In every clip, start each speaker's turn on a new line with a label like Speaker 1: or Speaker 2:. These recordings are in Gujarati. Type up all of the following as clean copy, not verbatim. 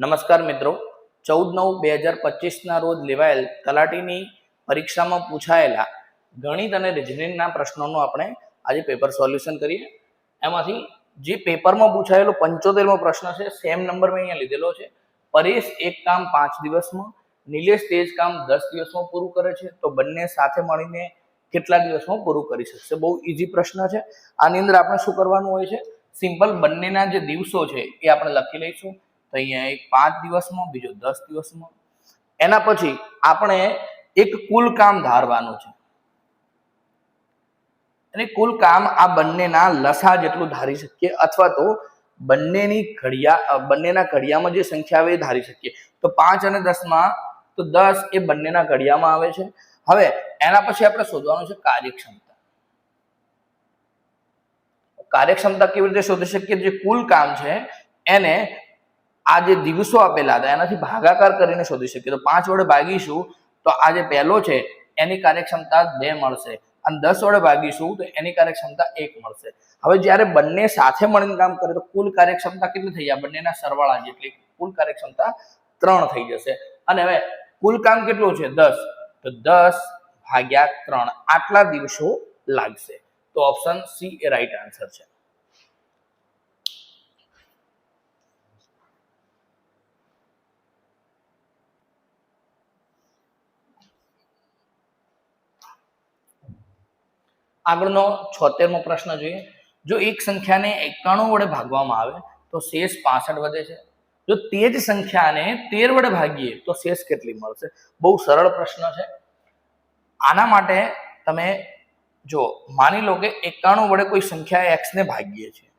Speaker 1: નમસ્કાર મિત્રો, 14/9/2025 ના રોજ લેવાયેલ તલાટીની પરીક્ષામાં પૂછાયેલા ગણિત અને રીઝનિંગના પ્રશ્નોનું આપણે આજે પેપર સોલ્યુશન કરીએ. એમાંથી જે પેપરમાં પૂછાયેલો 75મો પ્રશ્ન છે, સેમ નંબર મેં અહીંયા લીધેલો છે. પરેશ એક કામ 5 દિવસમાં, નિલેશ તે જ કામ 10 દિવસમાં પૂરું કરે છે, તો બંને સાથે મળીને કેટલા દિવસમાં પૂરું કરી શકશે? બહુ ઈઝી પ્રશ્ન છે. આની અંદર આપણે શું કરવાનું હોય છે? સિમ્પલ બંનેના જે દિવસો છે એ આપણે લખી લઈશું. તો અહીંયા એક 5 દિવસમાં, બીજો 10 દિવસમાં. એના પછી આપણે એક કુલ કામ ધારવાનું છે અને કુલ કામ આ બંનેના લસા જેટલું ધારી શકીએ, અથવા તો બંનેના ઘડિયામાં જે સંખ્યા આવે એ ધારી શકીએ. તો 5 અને 10 માં તો 10 એ બંનેના ઘડિયામાં આવે છે. હવે એના પછી આપણે શોધવાનું છે કાર્યક્ષમતા. કાર્યક્ષમતા કેવી રીતે શોધી શકીએ? જે કુલ કામ છે એને આ જે દિવસો આપેલા હતા એનાથી ભાગાકાર કરીને શોધી શકીએ. તો 5 વડે ભાગીશું તો આ જે પહેલો છે એની કાર્યક્ષમતા 2 મળશે, અને 10 વડે ભાગીશું તો એની કાર્યક્ષમતા 1 મળશે. હવે જ્યારે બંને સાથે મળીને કામ કરે તો કુલ કાર્યક્ષમતા કેટલી થઈ જાય? બંનેના સરવાળા જેટલી કુલ કાર્યક્ષમતા 3 થઈ જશે. અને હવે કુલ કામ કેટલું છે? 10, તો 10 ભાગ્યા 3 આટલા દિવસો લાગશે. તો ઓપ્શન સી એ રાઈટ આન્સર છે. આગળનો 76મો પ્રશ્ન જોઈએ. જો એક સંખ્યાને 91 વડે ભાગવામાં આવે તો શેષ 65 વધે છે. જો તે જ સંખ્યાને 13 વડે ભાગીએ તો શેષ કેટલી મળશે? બહુ સરળ પ્રશ્ન છે. આના માટે તમે જો માની લો કે 91 વડે કોઈ સંખ્યા x ને ભાગીએ છીએ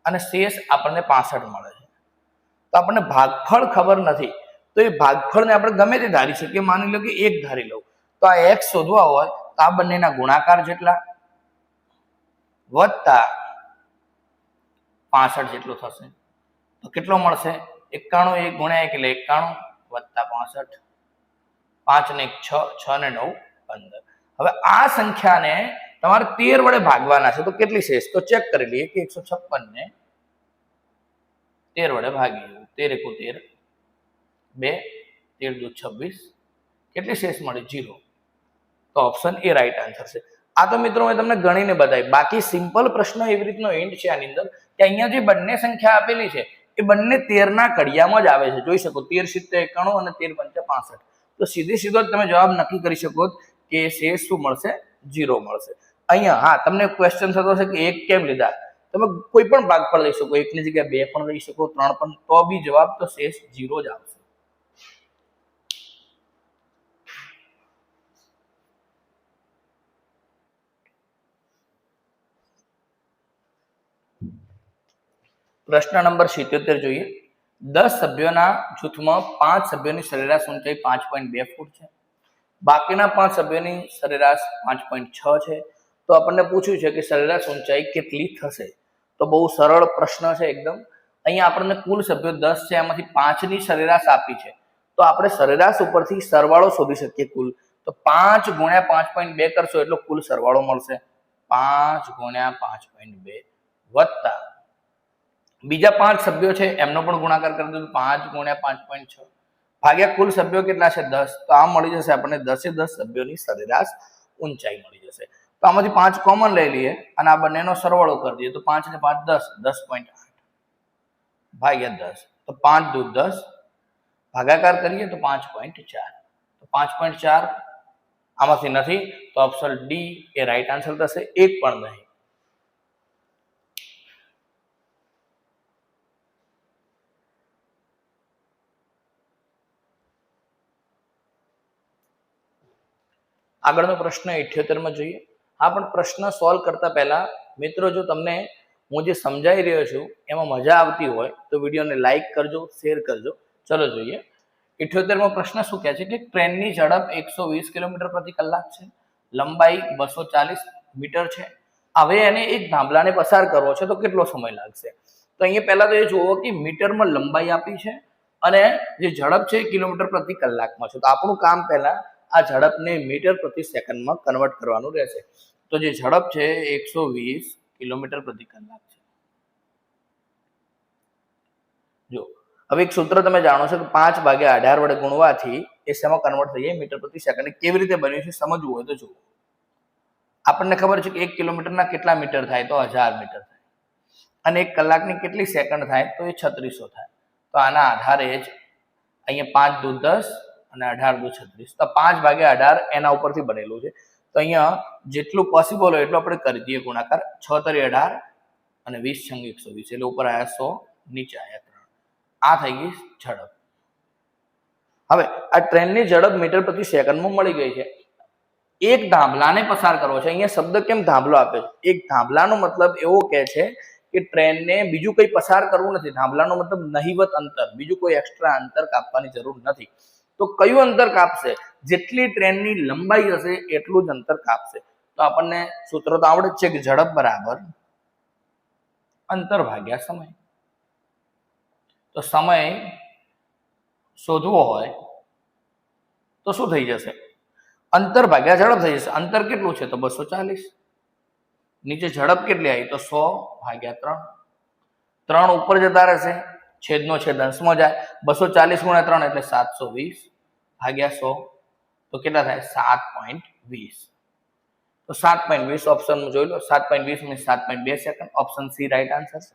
Speaker 1: અને શેષ આપણને 65 મળે છે, તો આપણને ભાગફળ ખબર નથી. તો એ ભાગફળને આપણે ગમે તે ધારી શકીએ. માની લો કે 1 ધારી લઉં, તો આ x શોધવા હોય તો આ બંનેના ગુણાકાર જેટલા વત્તા 65 જેટલો થશે. તો કેટલો મળશે? 91 1 ગુણ્યા 1 એટલે 91 વત્તા 65, 5 ને 1 6, 6 ને 9 15. હવે આ સંખ્યાને તમારે 13 વડે ભાગવાના છે, તો કેટલી શેષ? તો ચેક કરી લઈએ કે 156 ને 13 વડે ભાગી દઉં. 13 × 1 2, 13 × 26, કેટલી શેષ મળી? 0. તો ઓપ્શન એ રાઈટ આન્સર છે. આ તો મિત્રો મેં તમને ગણીને બતાવી. બાકી સિમ્પલ પ્રશ્ન એવી રીતનો એન્ડ છે આની અંદર કે અહીંયા જે બંને સંખ્યા આપેલી છે એ બંને 13 ના ઘડિયામાં જ આવે છે. જોઈ શકો 13 × 7 = 91 અને 13 × 5 = 65. તો સીધે સીધો જ તમે જવાબ નક્કી કરી શકો કે શેષ શું મળશે? 0 મળશે. અહીંયા હા તમને ક્વેશ્ચન થતો હશે કે 1 કેમ લીધા? તમે કોઈ પણ ભાગફળ લઈ શકો, 1 ની જગ્યાએ 2 પણ લઈ શકો, 3 પણ, તો બી જવાબ તો શેષ 0 જ આવશે. પ્રશ્ન નંબર 77 જોઈએ. 10 સભ્યોના જૂથમાં 5 સભ્યોની સરેરાશ ઊંચાઈ 5.2 ફૂટ છે. બાકીના 5 સભ્યોની સરેરાશ 5.6 છે. તો આપણને પૂછ્યું છે કે સરેરાશ ઊંચાઈ કેટલી થશે? તો બહુ સરળ પ્રશ્ન છે એકદમ. અહીંયા આપણને કુલ સભ્યો 10 છે, એમાંથી 5 ની સરેરાશ આપી છે. તો આપણે સરેરાશ ઉપરથી સરવાળો શોધી શકીએ કુલ. તો 5 × 5.2 કરશો એટલે કુલ સરવાળો મળશે 5 × 5.2 વત્તા બીજા 5 સભ્યો છે એમનો પણ ગુણાકાર કરી દો. 5 × 5.6 ભાગ્યા કુલ સભ્યો કેટલા છે? 10. તો આ મળી જશે આપણને 10 સભ્યોની સરેરાશ ઊંચાઈ મળી જશે. તો આમાંથી 5 કોમન લઈ લઈએ અને આ બંનેનો સરવાળો કરી દઈએ. તો 5 ને 5 10, 10.8 ભાગ્યા 10. તો 5 દુ 10, ભાગાકાર કરીએ તો 5.4. તો 5.4 આમાંથી નથી, તો ઓપ્શન ડી એ રાઈટ આન્સર થશે. એક પણ નહીં. આગળનો પ્રશ્ન 78માં જોઈએ. આ પણ પ્રશ્ન સોલ્વ કરતા પહેલા મિત્રો, જો તમને હું જે સમજાવી રહ્યો છું એમાં મજા આવતી હોય તો વિડીયોને લાઈક કરજો, શેર કરજો. ચલો જોઈએ. 78મો પ્રશ્ન શું કહે છે કે ટ્રેનની ઝડપ 120 કિલોમીટર પ્રતિ કલાક છે, લંબાઈ 240 મીટર છે. હવે એને એક થાંભલાને પસાર કરવો છે તો કેટલો સમય લાગશે? તો અહીંયા પહેલા તો એ જુઓ કે મીટરમાં લંબાઈ આપી છે અને જે ઝડપ છે કિલોમીટર પ્રતિ કલાકમાં છે. તો આપણું કામ પહેલા આ ઝડપને મીટર પ્રતિ સેકન્ડમાં કન્વર્ટ કરવાનું રહેશે. તો જે ઝડપ છે 120 કિલોમીટર પ્રતિ કલાક છે. જો હવે એક સૂત્ર તમે જાણો છો કે 5/18 વડે ગુણવાથી એ શેમાં કન્વર્ટ થઈ જાય મીટર પ્રતિ સેકન્ડ. કેવી રીતે બન્યું છે સમજવું હોય તો જુઓ. આપણને ખબર છે કે 1 કિલોમીટરના કેટલા મીટર થાય તો 1000 મીટર થાય, અને 1 કલાકની કેટલી સેકન્ડ થાય તો એ 3600 થાય. તો આના આધારે જ અહીંયા 5 દુ 10 અને 18 દુ 36, તો 5/18 એના ઉપરથી બનેલું છે. તો અહીંયા જેટલું પોસિબલ હોય એટલું આપણે કરી દઈએ ગુણાકાર. 6 તરી 18 અને 20 છંગ 120, એટલે ઉપર આવ્યા 100, નીચે આવ્યા 3. આ થઈ ગઈ ઝડપ. હવે આ ટ્રેનની ઝડપ મીટર પ્રતિ સેકન્ડમાં મળી ગઈ છે. એક ધાંભલાને પસાર કરવો છે. અહીંયા શબ્દ કેમ ધાંભલો આપે છે? એક ધાંભલાનો મતલબ એવો કહે છે કે ટ્રેનને બીજું કંઈ પસાર કરવું નથી. ધાંભલાનો મતલબ નહિવત અંતર, બીજું કોઈ એક્સ્ટ્રા અંતર કાપવાની જરૂર નથી. તો કયું અંતર કાપશે? જેટલી ટ્રેનની લંબાઈ હશે એટલું જ અંતર કાપશે. તો આપણને સૂત્ર તો આવડે જ છે કે ઝડપ બરાબર અંતર ભાગ્યા સમય. તો સમય શોધવો હોય તો શું થઈ જશે? અંતર ભાગ્યા ઝડપ થઈ જશે. અંતર કેટલું છે તો 240. નીચે ઝડપ કેટલી આવી તો 100/3. 3 ઉપર જતા રહેશે, છેદનો છેદ અંશમાં જાય. 240 × 3 એટલે 720/100. તો કેટલા થાય? 7.20. તો 7.20 ઓપ્શનમાં જોઈ લો. 7.20 means 7.2 second. Option C right answer છે.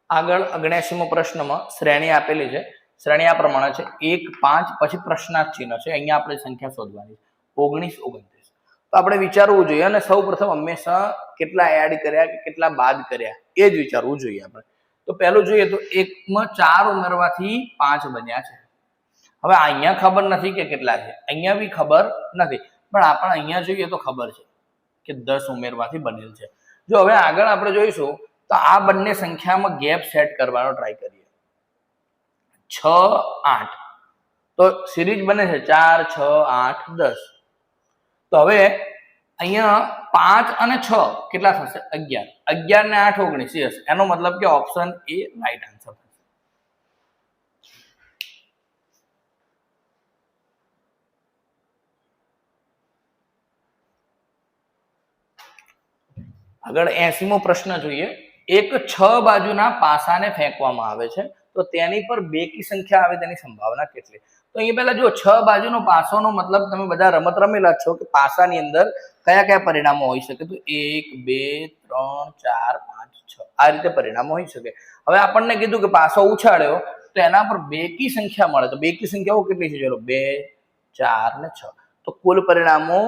Speaker 1: આગળ 79મો પ્રશ્નમાં શ્રેણી આપેલી છે. શ્રેણી આ પ્રમાણે છે 1, 5, પછી પ્રશ્નાર્થ ચિહ્ન છે. અહીંયા આપણે સંખ્યા શોધવાની છે 19, 29. તો આપણે વિચારવું જોઈએ, અને સૌ પ્રથમ હંમેશા કેટલા એડ કર્યા કે કેટલા બાદ કર્યા એ જ વિચારવું જોઈએ આપણે. તો પહેલું જોઈએ તો 1 માં 4 ઉમેરવાથી 5 બન્યા છે. હવે અહીંયા ખબર નથી કે કેટલા છે, અહીંયા બી ખબર નથી, પણ આપણે અહીંયા જોઈએ તો ખબર છે કે 10 ઉમેરવાથી બનેલ છે. જો હવે આગળ આપણે જોઈશું તો આ બંને સંખ્યામાં ગેપ સેટ કરવાનો ટ્રાય કરીએ. 6, 8, તો સિરીઝ બને છે 4, 6, 8, 10. તો હવે અહીંયા 5 અને 6 કેટલા થશે? 11. 11 ને 8 19. યસ, એનો મતલબ કે ઓપ્શન એ રાઈટ આન્સર થશે. આગળ 80મો પ્રશ્ન જોઈએ. એક 6 બાજુના પાસાને ફેંકવામાં આવે છે, તો તેની પર બેકી સંખ્યા આવે તેની સંભાવના કેટલી? તો અહીંયા પહેલા જો 6 બાજુનો પાસોનો મતલબ તમે બધા રમત રમેલા છો કે પાસાની અંદર કયા કયા પરિણામો હોઈ શકે? તો 1, 2, 3, 4, 5, 6 આ રીતે પરિણામો હોઈ શકે. હવે આપણને કીધું કે પાસો ઉછાળ્યો તો એના પર બેકી સંખ્યા મળે. તો બેકી સંખ્યાઓ કેટલી છે? ચલો 2, 4 ને 6. તો કુલ પરિણામો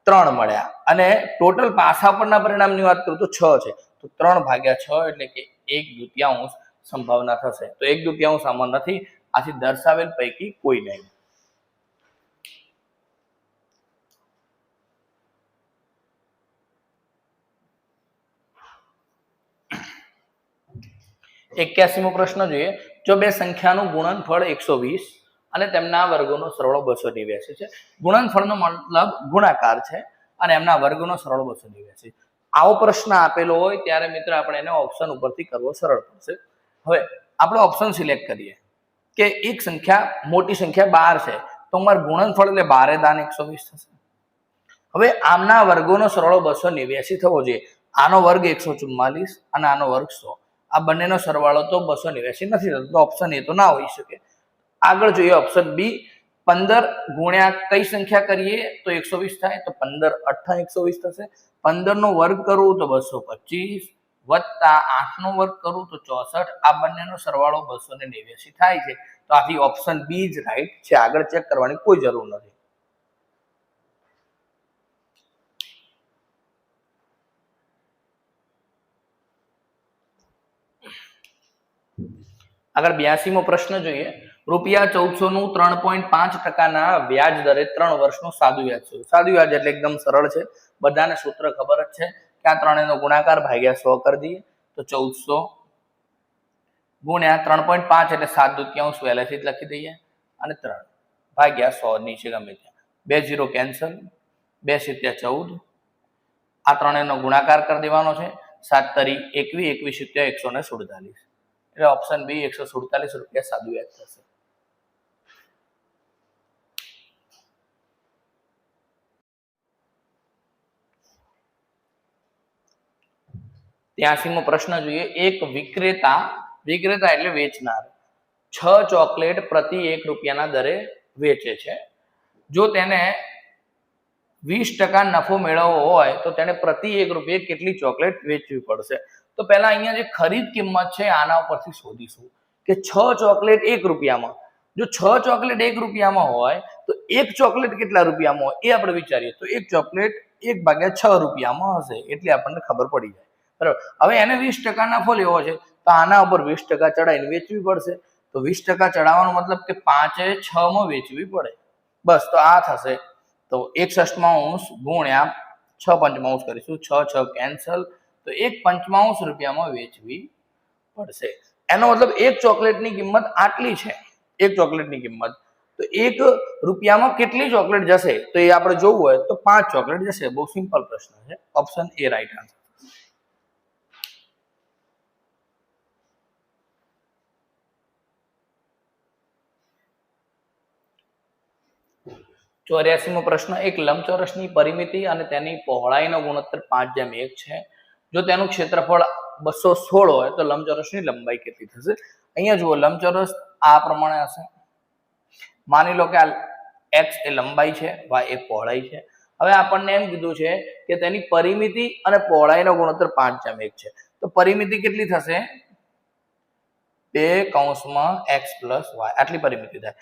Speaker 1: 3 મળ્યા, અને ટોટલ પાસા પરના પરિણામની વાત કરું તો 6 છે. તો 3/6 એટલે કે 1/2 સંભાવના થશે. તો 1/2 આમાં નથી, આથી દર્શાવેલ પૈકી કોઈ નહીં. એક્યાસીમો પ્રશ્ન જોઈએ. જો બે સંખ્યાનું ગુણનફળ 120 અને તેમના વર્ગોનો સરવાળો 289 છે. ગુણનફળનો મતલબ ગુણાકાર છે, અને એમના વર્ગનો સરવાળો 289. આવો પ્રશ્ન આપેલો હોય ત્યારે મિત્ર આપણે એને ઓપ્શન ઉપરથી કરવો સરળ પડશે. હવે આપણે ઓપ્શન સિલેક્ટ કરીએ કે એક સંખ્યા, મોટી સંખ્યા 12 છે, તો અમારું ગુણનફળ એટલે 12 × 120 થશે. હવે આમના વર્ગોનો સરવાળો 289 થવો જોઈએ. આનો વર્ગ 144 અને આનો વર્ગ 100. આ બંનેનો સરવાળો તો 289 નથી થતો, તો ઓપ્શન એ તો ના હોઈ શકે. આગળ જોઈએ ઓપ્શન બી. 15 ગુણ્યા કઈ સંખ્યા કરીએ તો 120 થાય? તો 15 × 8 120 થશે. 15 નો વર્ગ કરું તો 225 વત્તા 8 નો વર્ગ કરું તો 64. આ બંનેનો સરવાળો 289 થાય છે. તો આથી ઓપ્શન બી જ રાઈટ છે. આગળ ચેક કરવાની કોઈ જરૂર નથી. આગળ 82મો પ્રશ્ન જોઈએ. ₹1400 નું 3.5% વ્યાજ દરે 3 વર્ષનું સાદું વ્યાજ છે. સાદું વ્યાજ એટલે એકદમ સરળ છે, બધાને સૂત્ર ખબર જ છે કે આ ત્રણેયનો ગુણાકાર ભાગ્યા 100 કરી દઈએ તો 1400 ગુણ્યા 3.5 એટલે 7/2 પહેલેથી જ લખી દઈએ, અને 3 ભાગ્યા 100 નીચે ગમે ત્યાં 2 0 કેન્સલ, 2 × 7 = 14. આ ત્રણેયનો ગુણાકાર કરી દેવાનો છે. 7 તરી 21, 21 × 7 = 147. એટલે ઓપ્શન બી 147 રૂપિયા સાદું વ્યાજ થશે. ત્યાસીમો પ્રશ્ન જોઈએ. એક વિક્રેતા એટલે વેચનાર 6 ચોકલેટ પ્રતિ 1 રૂપિયાના દરે વેચે છે. જો તેને 20% નફો મેળવવો હોય તો તેને પ્રતિ 1 રૂપિયે કેટલી ચોકલેટ વેચવી પડશે? તો પહેલા અહીંયા જે ખરીદ કિંમત છે આના ઉપરથી શોધીશું કે 6 ચોકલેટ 1 રૂપિયામાં, જો 6 ચોકલેટ 1 રૂપિયામાં હોય તો એક ચોકલેટ કેટલા રૂપિયામાં હોય એ આપણે વિચારીએ તો એક ચોકલેટ 1/6 રૂપિયામાં હશે, એટલે આપણને ખબર પડી જાય. બરાબર. હવે એને 20% નફો લેવો છે તો આના ઉપર 20% ચડાવીને વેચવી પડશે. તો 20% ચડાવવાનો મતલબ કે 5/6 માં વેચવી પડે. બસ, તો આ થશે. તો 1/6 ગુણ્યા 6/5 કરીશું, 6 કેન્સલ, તો 1/5 રૂપિયામાં વેચવી પડશે. એનો મતલબ એક ચોકલેટની કિંમત આટલી છે, એક ચોકલેટની કિંમત, તો 1 રૂપિયામાં કેટલી ચોકલેટ જશે તો એ આપણે જોવું હોય તો 5 ચોકલેટ જશે. બહુ સિમ્પલ પ્રશ્ન છે. Option A right answer. 84મો પ્રશ્ન. એક લંબચોરસની પરિમિતિ અને તેની પહોળાઈનો ગુણોત્તર 5:1 છે. જો તેનું ક્ષેત્રફળ 216 હોય તો લંબચોરસની લંબાઈ કેટલી થશે? અહીંયા જુઓ, લંબચોરસ આ પ્રમાણે હશે. માની લો કે આ x એ લંબાઈ છે, y એ પહોળાઈ છે. હવે આપણને એમ કીધું છે કે તેની પરિમિતિ અને પહોળાઈનો ગુણોત્તર 5:1 છે. તો પરિમિતિ કેટલી થશે? 2 x + y આટલી પરિમિતિ થાય.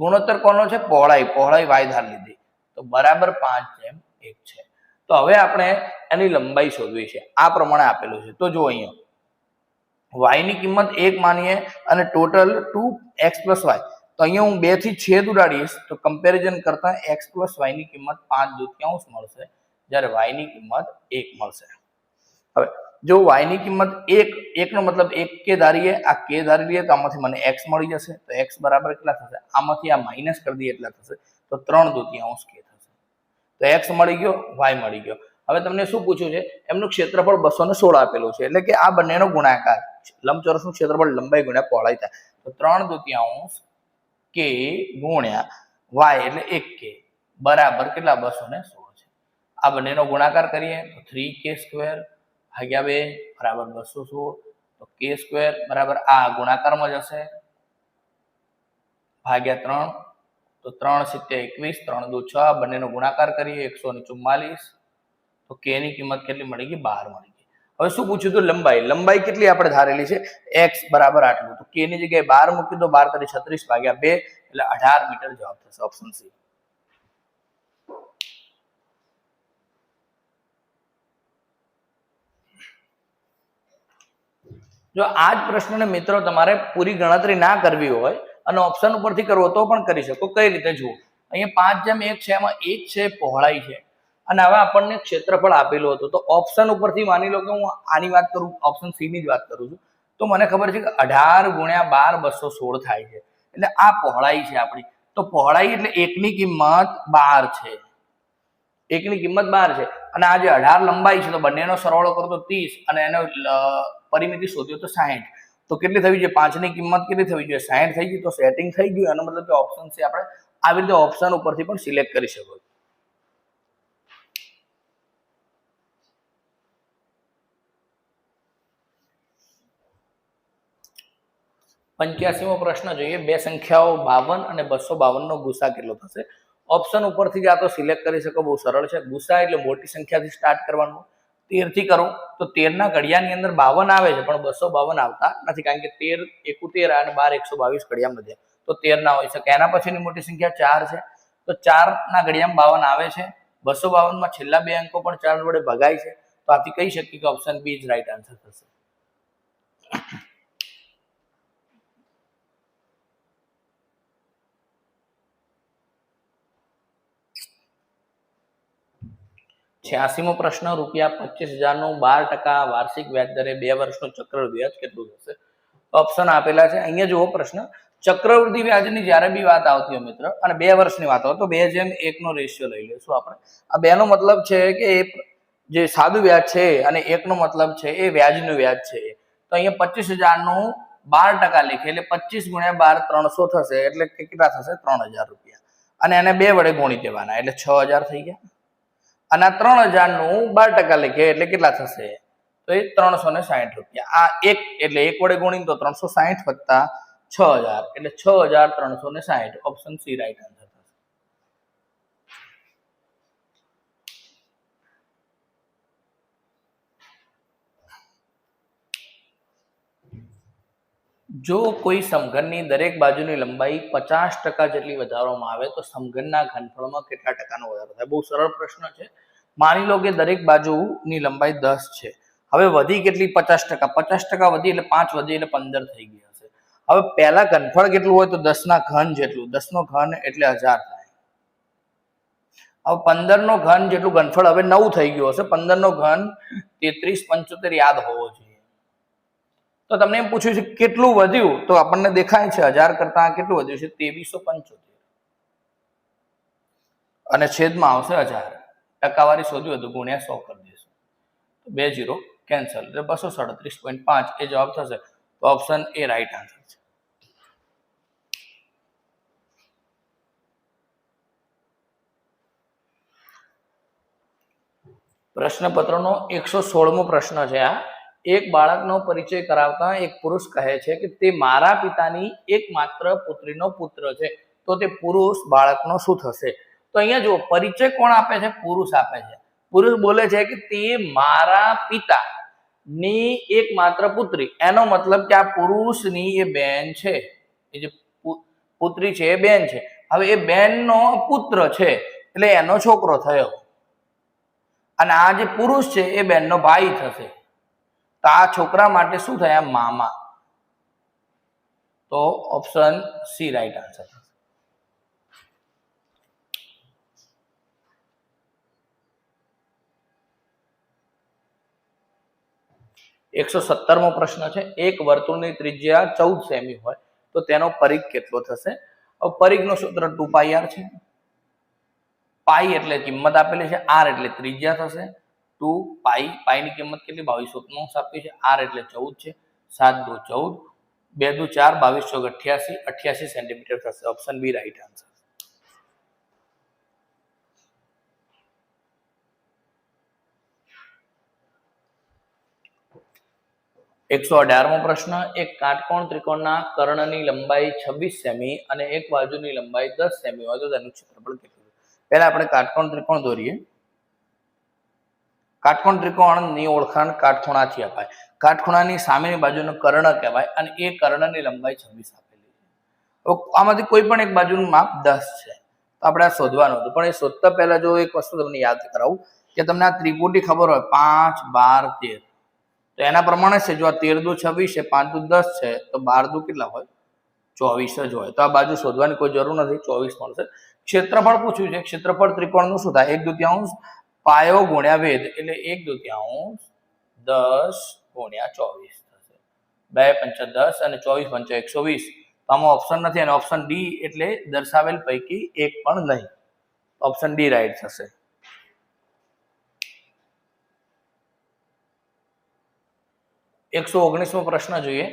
Speaker 1: ગુણોત્તર કોનો છે? પહોળાઈ y ધાર લીધી, તો બરાબર 5:1 છે. તો હવે આપણે એની લંબાઈ શોધવી છે. આ પ્રમાણે આપેલું છે. તો જો અહીંયા y ની કિંમત 1 માનીએ અને ટોટલ 2x + y, તો અહીંયા હું 2 થી છેદ ઉડાડીશ તો કમ્પેરિઝન કરતા x + y ની કિંમત 5/2 મળશે, જ્યારે y ની કિંમત 1 મળશે. હવે જો y ની કિંમત 1 નો મતલબ 1 કે ધારીએ, આ k ધારી લઈએ તો આમાંથી મને x મળી જશે. તો x બરાબર કેટલા થશે? આમાંથી આ માઇનસ કરી દઈએ એટલા થશે, તો 3/2 k થશે. તો x મળી ગયો, y મળી ગયો. હવે તમને શું પૂછ્યું છે? એમનું ક્ષેત્રફળ 216 આપેલું છે, એટલે કે આ બંનેનો ગુણાકાર, લંબચોરસનું ક્ષેત્રફળ લંબાઈ ગુણ્યા પહોળાઈ થાય. તો 3/2 k ગુણ્યા y એટલે 1k બરાબર કેટલા? 216 છે. આ બંનેનો ગુણાકાર કરીએ તો 3k² ભાગ્યા 2 બરાબર 216, તો k² બરાબર આ ગુણાકારમાં જશે ભાગ્યા 3, તો 3 × 7 = 21, 3 × 2 = 6, બંનેનો ગુણાકાર કરીએ 144, તો k ની કિંમત કેટલી મળી ગઈ? 12 મળી ગઈ. હવે શું પૂછ્યું? તો લંબાઈ કેટલી આપણે ધારેલી છે? x બરાબર આટલું, તો k ની જગ્યાએ 12 મૂકી દો, 12 × 36 ભાગ્યા 2 એટલે 18 મીટર જવાબ થશે. Option C. જો આ જ પ્રશ્નને મિત્રો તમારે પૂરી ગણતરી ના કરવી હોય અને ઓપ્શન ઉપરથી કરવો તો પણ કરી શકો. કઈ રીતે? જુઓ, અહીંયા 5:1 છે, એમાં 1 છે પહોળાઈ છે, અને હવે આપણને ક્ષેત્રફળ આપેલું હતું. તો ઓપ્શન ઉપરથી માની લો કે હું આની વાત કરું, ઓપ્શન સી ની જ વાત કરું છું, તો મને ખબર છે કે 18 × 12 216 થાય છે. એટલે આ પહોળાઈ છે આપણી. તો પહોળાઈ એટલે 1 ની કિંમત 12 છે, 1 ની કિંમત 12 છે, અને આ જે 18 લંબાઈ છે, તો બંનેનો સરવાળો કરો તો 30, અને એનો પરિમિતિ શોધ્યો તો 60. તો કેટલી થવી જોઈએ? 5 ની કિંમત કેટલી થવી જોઈએ? 60 થઈ ગઈ. તો સેટિંગ થઈ ગયું. એનો મતલબ કે ઓપ્શન છે આપણે આવી રીતે ઓપ્શન ઉપરથી પણ સિલેક્ટ કરી શકો. પંચ્યાસીમો પ્રશ્ન જોઈએ. બે સંખ્યાઓ 52 અને 252 નો ગુસા કેટલો થશે? ઓપ્શન ઉપરથી જ આ તો સિલેક્ટ કરી શકો. બહુ સરળ છે. ગુસા એટલે મોટી સંખ્યાથી સ્ટાર્ટ કરવાનું. 13 થી કરું તો 13 ના ઘડિયાની અંદર 52 આવે છે, પણ 252 આવતા નથી, કારણ કે 13 71 અને 12 122 ઘડિયા મધ્ય, તો 13 ના હોય શકે. એના પછીની મોટી સંખ્યા 4 છે, તો 4 ના ઘડિયામાં 52 આવે છે. 252 માં છેલ્લા બે અંકો પણ 4 વડે ભગાય છે. તો આથી કહી શકીએ કે ઓપ્શન બી જ રાઈટ આન્સર થશે. 86મો પ્રશ્ન. ₹25,000 નું 12% વાર્ષિક વ્યાજ દરે 2 વર્ષનું ચક્રવૃદ્ધિ વ્યાજ કેટલું થશે? ઓપ્શન આપેલા છે. અહીંયા જુઓ પ્રશ્ન. ચક્રવૃદ્ધિ વ્યાજની જ્યારે બી વાત આવતી હોય મિત્ર, અને 2 વર્ષની વાત હોય, તો 2:1 નો રેશિયો લઈ લઈશું આપણે. આ 2 નો મતલબ છે કે એ જે સાદું વ્યાજ છે, અને 1 નો મતલબ છે એ વ્યાજનું વ્યાજ છે. તો અહીંયા 25,000 નું 12% લખીએ એટલે 25 ગુણ્યા 12 300 થશે એટલે કેટલા થશે 3,000 રૂપિયા અને એને 2 વડે ગુણી દેવાના એટલે 6,000 થઈ ગયા અને આ 3,000 નું 12% લખીએ એટલે કેટલા થશે તો એ 360 રૂપિયા આ એક એટલે 1 વડે ગુણીને તો 360 વત્તા 6,000 એટલે 6,360 ઓપ્શન સી રાઈટ આન્સર થશે। જો કોઈ સમઘનની દરેક બાજુની લંબાઈ 50% જેટલી વધારવામાં આવે તો સમઘનના ઘનફળમાં કેટલા ટકાનો વધારો થાય? બહુ સરળ પ્રશ્ન છે। માની લો કે દરેક બાજુની લંબાઈ 10 છે, હવે વધી કેટલી 50%, 50% વધી એટલે 5 વધી એટલે 15 થઈ ગઈ હશે। હવે પહેલા ઘનફળ કેટલું હોય તો 10 ના ઘન જેટલું, 10 નો ઘન એટલે 1000 થાય। હવે 15 નો ઘન જેટલું ઘનફળ હવે 9 થઈ ગયું હશે, 15 નો ઘન 33 75 યાદ હોવો જોઈએ। તો તમને એમ પૂછ્યું છે કેટલું વધ્યું તો આપણને દેખાય છે 1000 કરતા કેટલું વધ્યું છે 2375 અને છેદમાં આવશે 1000, ટકાવારી શોધ્યું હતું ગુણ્યા 100 કરી દઈશું તો 2 0 કેન્સલ એટલે 237.5 એ જવાબ થશે। તો ઓપ્શન એ રાઈટ આન્સર છે। પ્રશ્નપત્રનો 116મો પ્રશ્ન છે આ। એક બાળકનો પરિચય કરાવતા એક પુરુષ કહે છે કે તે મારા પિતાની એકમાત્ર પુત્રીનો પુત્ર છે, તો તે પુરુષ બાળકનો શું થશે? તો અહીંયા જો પરિચય કોણ આપે છે? પુરુષ આપે છે। પુરુષ બોલે છે કે તે મારા પિતાની એકમાત્ર પુત્રી, એનો મતલબ કે આ પુરુષની એ બેન છે, એ જે પુત્રી છે એ બેન છે। હવે એ બેનનો પુત્ર છે એટલે એનો છોકરો થયો અને આ જે પુરુષ છે એ બેનનો ભાઈ થશે, તો આ છોકરા માટે શું થયા? મામા। તો ઓપ્શન સી રાઈટ આન્સર થશે। 117મો પ્રશ્ન છે। એક વર્તુળની ત્રિજ્યા 14 સેમી હોય તો તેનો પરિઘ કેટલો થશે? હવે પરિઘનું સૂત્ર 2πr છે। પાઈ એટલે કિંમત આપેલી છે, આર એટલે ત્રિજ્યા થશે 2π, પાઈ ની કિંમત કેટલી 22 આપી છે, આર એટલે 14 છે, 7 2 14, 2 2 4, 22 88, 88 સેન્ટીમીટર થશે। Option B right answer. 118મો પ્રશ્ન। એક કાટકોણ ત્રિકોણના કર્ણની લંબાઈ 26 સેમી અને એક બાજુની લંબાઈ 10 સેમી હોય તો તેનું ક્ષેત્રફળ કેટલું? પહેલા આપણે કાટકોણ ત્રિકોણ દોરીએ। કાટકોણ ત્રિકોણની ઓળખાણ કાટખૂણાથી અપાય। કાટખૂણાની સામેની બાજુનો કર્ણ કહેવાય અને એ કર્ણની લંબાઈ 26 આપેલી છે। આમાંથી કોઈ પણ એક બાજુનું માપ 10 છે તો આપણે આ શોધવાનું હતું, પણ એ શોધતા પહેલા જો એક વસ્તુ તમને યાદ કરાવું કે તમને આ ત્રિપુટી ખબર હોય 5 12 13, તો એના પ્રમાણે છે જો આ 13 દુ 26 છે, 5 દુ 10 છે તો 12 દુ કેટલા હોય? 24 જ હોય। તો આ બાજુ શોધવાની કોઈ જરૂર નથી, 24 મળશે। ક્ષેત્રફળ પૂછ્યું છે, ક્ષેત્રફળ ત્રિકોણનું શું થાય? 1/2 પાયો ગુણ્યા વેધ એટલે 1/2 10 ગુણ્યા 24 થશે। 2 5 10 અને 24 5 120, તો આમાં ઓપ્શન નથી અને ઓપ્શન ડી એટલે દર્શાવેલ પૈકી એક પણ નહીં, ઓપ્શન ડી રાઈટ થશે। 119મો પ્રશ્ન જોઈએ।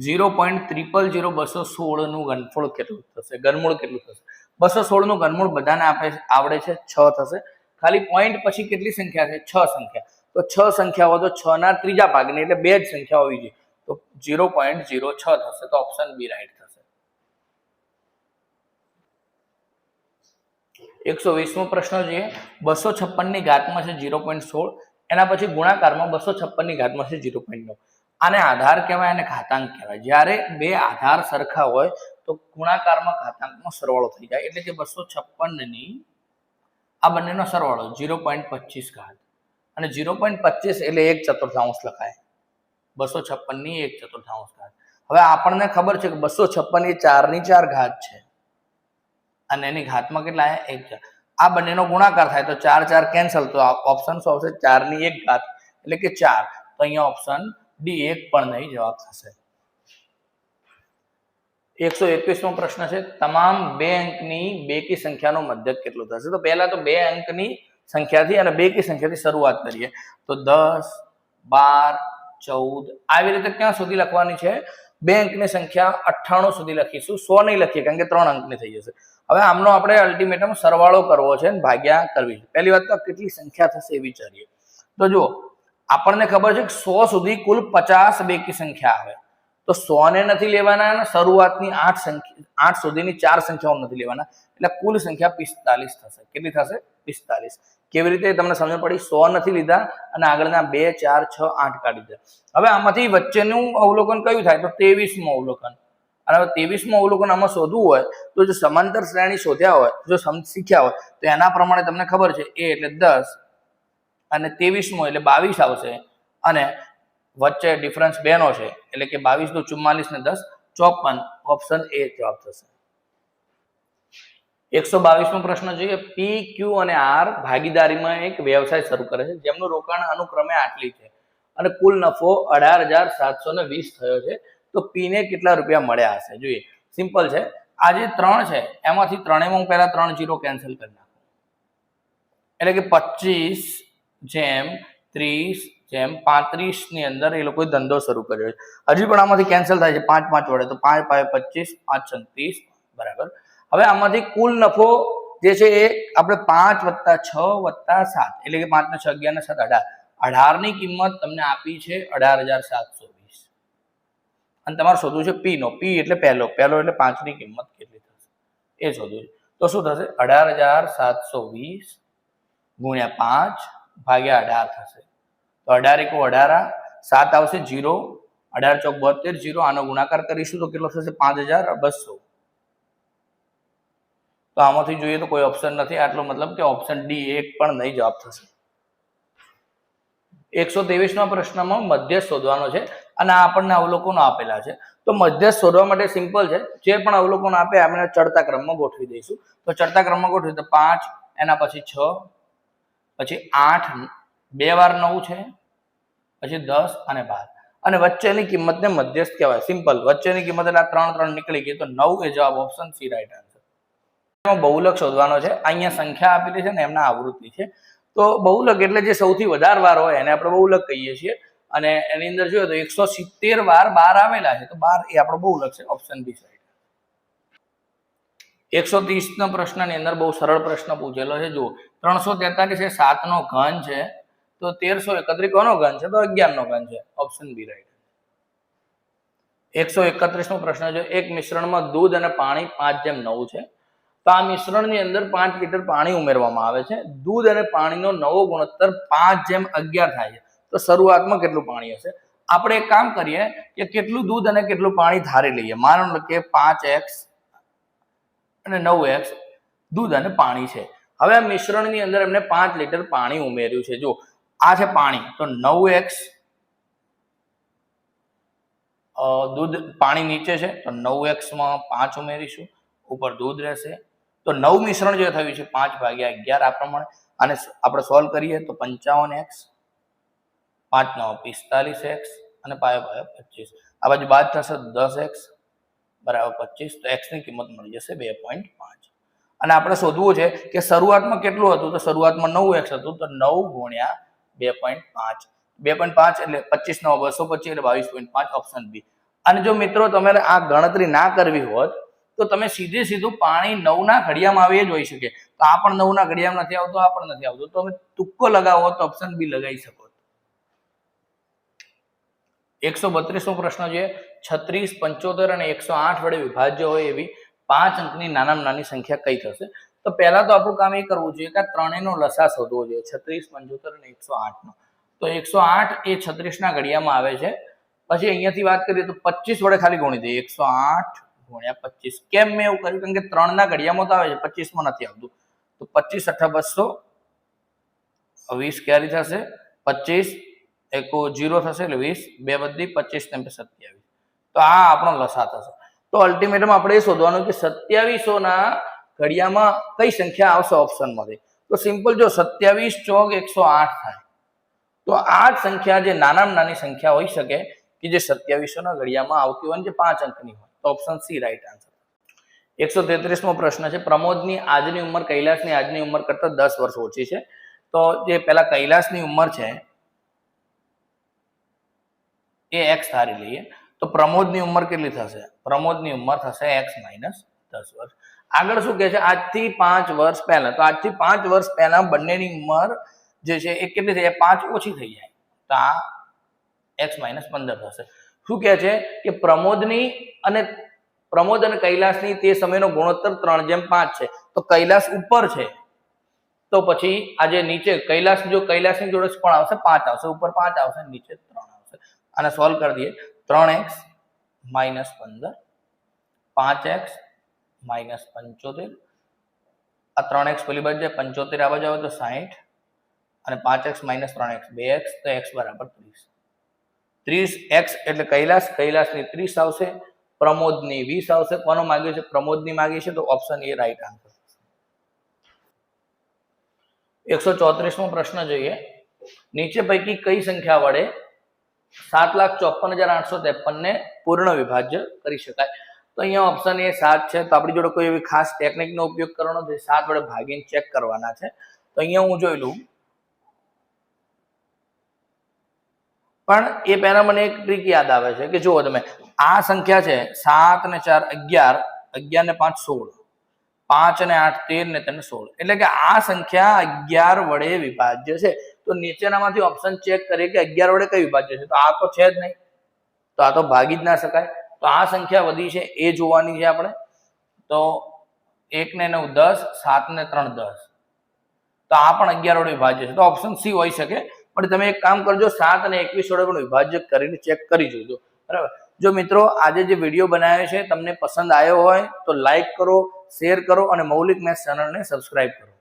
Speaker 1: 0.000216 નું ઘનફળ કેટલું થશે? ઘનમૂળ કેટલું થશે? 216 નું ઘનમૂળ બધાને આવડે છે 6 થશે। ખાલી પોઈન્ટ પછી કેટલી સંખ્યા છે? 6 સંખ્યા। તો 6 સંખ્યા હોય તો 6 ના ત્રીજા ભાગની એટલે 2 જ સંખ્યા હોવી જોઈએ, તો 0.06 થશે। તો ઓપ્શન બી રાઈટ થશે। 120મો પ્રશ્ન જોઈએ। 256 ની ઘાતમાં છે 0.16, એના પછી ગુણાકારમાં 256 ની ઘાતમાં છે 0.9, આને આધાર કહેવાય અને ઘાતાંક કહેવાય। જ્યારે બે આધાર સરખા હોય તો ગુણાકારમાં ઘાતાંકનો સરવાળો થઈ જાય, એટલે કે 256 ની આ બંનેનો સરવાળો 0.25 ઘાત અને 0.25 એટલે 1/4 લખાય, 256 ની 1/4 ઘાત। હવે આપણને ખબર છે કે 256 એ 4 ની 4 ઘાત છે અને એની ઘાતમાં કેટલા છે? 1/4। આ બંનેનો ગુણાકાર થાય તો 4 4 કેન્સલ, તો ઓપ્શન શું આવશે? 4 ની 1 ઘાત એટલે કે 4, તો અહીંયા ઓપ્શન ડી એક પણ નહીં જવાબ થશે। 121મો પ્રશ્ન છે। તમામ 2 અંકની બેકી સંખ્યાનો મધ્યક કેટલો થશે? તો પહેલા તો 2 અંકની સંખ્યાથી અને બેકી સંખ્યાથી શરૂઆત કરીએ તો 10 12 14 આવી રીતે ક્યાં સુધી લખવાની છે? બે અંકની સંખ્યા 98 સુધી લખીશું, 100 નહીં લખીએ કારણ કે 3 અંકની થઈ જશે. હવે આમનો આપણે અલ્ટિમેટમ સરવાળો કરવો છે અને ભાગ્યા કરવી છે. પહેલી વાત તો કેટલી સંખ્યા થશે એ વિચારીએ. તો જુઓ આપણને ખબર છે કે 100 સુધી કુલ 50 બેકી સંખ્યા આવે, તો 100 ને નથી લેવાના અને શરૂઆતની 8 સુધીની 4 સંખ્યાઓ નથી લેવાના, એટલે કુલ સંખ્યા 45 થશે. કેટલી થશે? 45. કેવી રીતે તમને સમજ પડી? 100 નથી લીધા અને આગળના 2 4 6 8 કાઢી દીધા. હવે આમાંથી વચ્ચેનું અવલોકન કયું થાય? તો 23મું અવલોકન. અને 23મું અવલોકન આમાં શોધવું હોય તો જો સમાંતર શ્રેણી શોધ્યા હોય, જો શીખ્યા હોય તો એના પ્રમાણે તમને ખબર છે a એટલે 10 અને 23મું એટલે 22 આવશે, અને વચ્ચે ડિફરન્સ 2 નો છે એટલે કે 22 નું 44 ને 10 54. ઓપ્શન એ જવાબ થશે. 122મો પ્રશ્ન જોઈએ. પી, ક્યુ અને આર ભાગીદારીમાં એક વ્યવસાય શરૂ કરે છે જેમનું રોકાણ અનુક્રમે આટલી છે અને કુલ નફો 18,720 થયો છે, તો પી ને કેટલા રૂપિયા મળ્યા હશે? જોઈએ સિમ્પલ છે. આ જે 3 છે એમાંથી ત્રણેયમાં હું પહેલા 3 0 કેન્સલ કરી નાખું, એટલે કે 25/30/35 ની અંદર એ લોકોએ ધંધો શરૂ કર્યો છે. હજી પણ આમાંથી કેન્સલ થાય છે 5 5 વડે, તો 5 5 25 5 36 બરાબર. હવે આમાંથી કુલ નફો જે છે એ આપણે 5 + 6 + 7 એટલે કે 5 ને 6 11 ને 7 18. 18 ની કિંમત તમને આપી છે 18,720 અને તમારે શોધવું છે પી નો. પી એટલે પહેલો એટલે 5 ની કિંમત કેટલી થશે એ શોધવું છે. તો શું થશે? 18,720 ગુણ્યા 5 ભાગ્યા 18 થશે. તો 18 * 18 7 આવશે 0, 18 * 4 72 0. આનો ગુણાકાર કરીશું તો કેટલો થશે? 5,200. તો આમાંથી જોઈએ તો કોઈ ઓપ્શન નથી, આટલો મતલબ કે ઓપ્શન ડી એક પણ નહીં જવાબ થશે. 123મા પ્રશ્નમાં મધ્યસ્થ શોધવાનો છે અને આ આપણને અવલોકનો આપેલા છે. તો મધ્યસ્થ શોધવા માટે સિમ્પલ છે, જે પણ અવલોકન આપે આપણે ચડતા ક્રમમાં ગોઠવી દઈશું. તો ચડતા ક્રમમાં ગોઠવી તો 5, એના પછી 6, પછી 8, 2 વાર 9 છે, પછી 10 અને 12, અને વચ્ચેની કિંમતને મધ્યસ્થ કહેવાય. સિમ્પલ, વચ્ચેની કિંમત એટલે 3 3 નીકળી ગઈ, તો 9 એ જવાબ ઓપ્શન સી રાઈટ આન્સર. બહુલક શોધવાનો છે. અહીંયા સંખ્યા આપેલી છે ને એમના આવૃત્તિ છે. તો બહુલક એટલે જે સૌથી વધારે વાર હોય એને આપણે બહુલક કહીએ છીએ, અને એની અંદર જોઈએ તો 170 વાર 12 આવેલા છે, તો 12 એ આપણો બહુલક છે. Option B side. 130ના પ્રશ્નની અંદર બહુ સરળ પ્રશ્ન પૂછેલો છે. જુઓ 343 એ 7 નો ઘન છે, તો 1331 કોનો ઘન છે? તો 11 નો ઘન છે. Option B right. 131મો પ્રશ્ન છે. એક મિશ્રણમાં દૂધ અને પાણી 5:9 છે, તો આ મિશ્રણની અંદર 5 લિટર પાણી ઉમેરવામાં આવે છે. દૂધ અને પાણીનો નવો ગુણોત્તર 5:11 થાય છે, તો શરૂઆતમાં કેટલું પાણી હશે? આપણે એક કામ કરીએ કે કેટલું દૂધ અને કેટલું પાણી ધારી લઈએ. માનો લો કે 5x અને 9x દૂધ અને પાણી છે. હવે આ મિશ્રણની અંદર એમને 5 લિટર પાણી ઉમેર્યું છે. જો આ છે પાણી, તો 9x દૂધ પાણી નીચે છે, તો 9x માં 5 ઉમેરીશું, ઉપર દૂધ રહેશે. તો 9 મિશ્રણ જે થયું છે 5/11 આ પ્રમાણે. અને આપણે સોલ્વ કરીએ તો 55x, 5 × 9 = 45x અને 5/25. આ બાજુ બાદ થશે 10x બરાબર 25, તો x ની કિંમત મળી જશે 2.5. અને આપણે શોધવું છે કે શરૂઆતમાં કેટલું હતું? તો શરૂઆતમાં 9x હતું, તો 9 × 2.5. 2.5 એટલે 25 × 9 = 225 એટલે 22.5. Option B. અને જો મિત્રો તમારે આ ગણતરી ના કરવી હોત તો તમે સીધું પાણી 9 ના ઘડિયામાં આવે જ હોઈ શકે. તો આ પણ 9 ના ઘડિયામાં નથી આવતો, આ પણ નથી આવતો, તો તમે તુક્કો લગાવો તો ઓપ્શન બી લગાવી શકો. 132મો પ્રશ્ન છે. 36, 75 અને 108 વડે વિભાજ્ય હોય એવી 5 અંકની નાનામાં નાની સંખ્યા કઈ થશે? તો પહેલા તો આપણું કામ એ કરવું જોઈએ કે આ ત્રણેયનો લસા શોધવો જોઈએ, 36, 75 અને 108 નો. તો 108 એ 36 ના ઘડિયામાં આવે છે. પછી અહીંયાથી વાત કરીએ તો 25 વડે ખાલી ગુણી દઈએ. 108 × 25. કેમ મેં એવું કર્યું? કારણ કે 3 ના ઘડિયામાં તો આવે છે, 25 માં નથી આવતું. તો 25 × 8 = 220 કેરી થશે. 25 એક 0 થશે એટલે 20, 2 વધી 25 ને 27. તો આ આપણો લસા થશે. તો અલ્ટિમેટમાં આપણે એ શોધવાનું કે 2700 ના ઘડિયામાં કઈ સંખ્યા આવશે ઓપ્શનમાંથી. તો સિમ્પલ, જો 27 × 4 = 108 થાય, તો આ જ સંખ્યા જે નાનામાં નાની સંખ્યા હોઈ શકે કે જે 2700 ના ઘડિયામાં આવતી હોય, જે 5 અંકની હોય, તો ઓપ્શન સી રાઈટ આન્સર. 133મો પ્રશ્ન છે. પ્રમોદની આજની ઉંમર કૈલાસની આજની ઉંમર કરતા 10 વર્ષ ઓછી છે. તો જે પેલા કૈલાસની ઉંમર છે એ એક્સ ધારી લઈએ તો પ્રમોદની ઉંમર કેટલી થશે? પ્રમોદની ઉંમર થશે એક્સ માઇનસ 10 વર્ષ. આગળ શું કહે છે? આજથી 5 વર્ષ પહેલા. તો આજથી 5 વર્ષ પહેલા બંનેની ઉંમર જે છે એ કેટલી થઈ જાય? 5 ઓછી થઈ જાય. તો આ એક્સ માઇનસ 15 થશે. શું કહે છે કે પ્રમોદ અને કૈલાસની તે સમયનો ગુણોત્તર 3:5 છે. તો કૈલાસ ઉપર છે તો પછી આજે નીચે કૈલાસની જોડે કોણ આવશે? 5 આવશે. ઉપર 5 આવશે, નીચે 3 આવશે. આને સોલ્વ કરી દઈએ. 3x માઇનસ 15, 5x માઇનસ 75, આ 3x પેલી બાજુ જાય, 75 આ બાજુ આવે તો 60, અને 5x માઇનસ 3x 2x, તો x બરાબર 30. 30x એટલે કૈલાસની 30 આવશે, પ્રમોદની 20 આવશે. કોનો માગ્યો છે? પ્રમોદની માગી છે, તો ઓપ્શન એ રાઈટ આન્સર. 134મો પ્રશ્ન જોઈએ. નીચે પૈકી કઈ સંખ્યા વડે 7,54,853 ને પૂર્ણ વિભાજ્ય કરી શકાય? તો અહીંયા ઓપ્શન એ 7 છે. તો આપણી જોડે કોઈ એવી ખાસ ટેકનિકનો ઉપયોગ કરવાનો છે? 7 વડે ભાગીને ચેક કરવાના છે. તો અહીંયા હું જોઈ લઉં, પણ એ પહેલા મને એક ટ્રીક યાદ આવે છે કે જુઓ તમે, આ સંખ્યા છે 7 ને 4 11, 11 ને 5 16, 5 અને 8 13 ને 3 16. એટલે કે આ સંખ્યા 11 વડે વિભાજ્ય છે. તો નીચેનામાંથી ઓપ્શન ચેક કરીએ કે 11 વડે કઈ વિભાજ્ય છે? તો આ તો છે જ નહીં, તો આ તો ભાગી જ ના શકાય. તો આ સંખ્યા વધી છે એ જોવાની છે આપણે. તો 1 ને 9 10, 7 ને 3 10, તો આ પણ 11 વડે વિભાજ્ય છે. તો ઓપ્શન સી હોઈ શકે. પણ તમે એક કામ કરજો, 7 અને 21 વડે પણ વિભાજ્ય કરીને ચેક કરી જોજો. બરાબર. જો મિત્રો આજે જે વિડીયો બનાવ્યો છે તમને પસંદ આવ્યો હોય તો લાઈક કરો, શેર કરો અને મૌલિક મેથ્સ ચેનલને સબસ્ક્રાઇબ કરો.